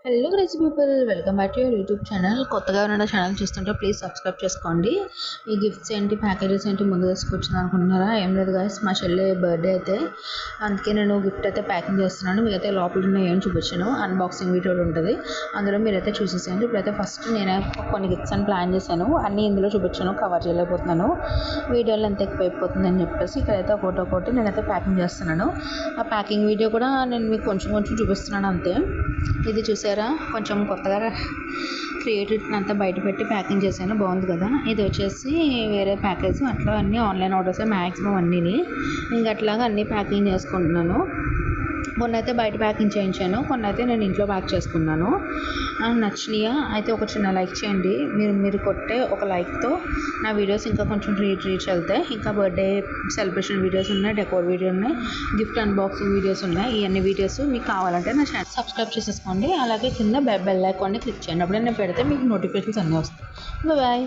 Hello crazy people, welcome back to your YouTube channel. కొత్తగా ఉన్న channel చూస్తుంటే please subscribe చేసుకోండి. ఈ గిఫ్ట్స్ ఏంటి, ప్యాకేజెస్ ఏంటి ముందు తీసుకొచ్చింది అనుకుంటున్నారా? ఏం లేదు గాయస్, మా చెల్లి బర్త్డే అయితే అందుకే నేను గిఫ్ట్ అయితే ప్యాకింగ్ చేస్తున్నాను. మీరైతే లోపల ఉన్న ఏం చూపించాను, అన్బాక్సింగ్ వీడియో ఉంటుంది, అందులో మీరైతే చూసేసేయండి. ఇప్పుడైతే ఫస్ట్ నేను కొన్ని గిఫ్ట్స్ అని ప్లాన్ చేశాను, అన్నీ ఇందులో చూపించాను, కవర్ చేయలేకపోతున్నాను, వీడియోలో ఎంత ఎక్కువైపోతుందని చెప్పేసి ఇక్కడైతే ఒకటి నేనైతే ప్యాకింగ్ చేస్తున్నాను. ఆ ప్యాకింగ్ వీడియో కూడా నేను మీకు కొంచెం కొంచెం చూపిస్తున్నాను అంతే. ఇది చూసారా, కొంచెం కొత్తగా క్రియేటివిటీని అంతా బయట పెట్టి ప్యాకింగ్ చేశాను, బాగుంది కదా. ఇది వచ్చేసి వేరే ప్యాకేజ్, అట్లా అన్నీ ఆన్లైన్ ఆర్డర్స్ మ్యాక్సిమం అన్నీని ఇంకా అట్లాగా అన్నీ ప్యాకింగ్ చేసుకుంటున్నాను. కొన్ని అయితే బయట ప్యాకింగ్ చేయించాను, కొన్ని అయితే నేను ఇంట్లో ప్యాక్ చేసుకున్నాను. నచ్చినాయా అయితే ఒక చిన్న లైక్ చేయండి. మీరు కొట్టే ఒక లైక్తో నా వీడియోస్ ఇంకా కొంచెం రీచ్ వెళ్తాయి. ఇంకా బర్త్డే సెలబ్రేషన్ వీడియోస్ ఉన్నాయి, డెకోర్ వీడియో ఉన్నాయి, గిఫ్ట్ అన్బాక్సింగ్ వీడియోస్ ఉన్నాయి. ఇవన్నీ వీడియోస్ మీకు కావాలంటే నా ఛానల్ సబ్స్క్రైబ్ చేసేసుకోండి. అలాగే కింద బెల్ ఐకాన్ని క్లిక్ చేయండి, అప్పుడే నేను పెడితే మీకు నోటిఫికేషన్స్ అన్నీ వస్తాయి. బాయ్.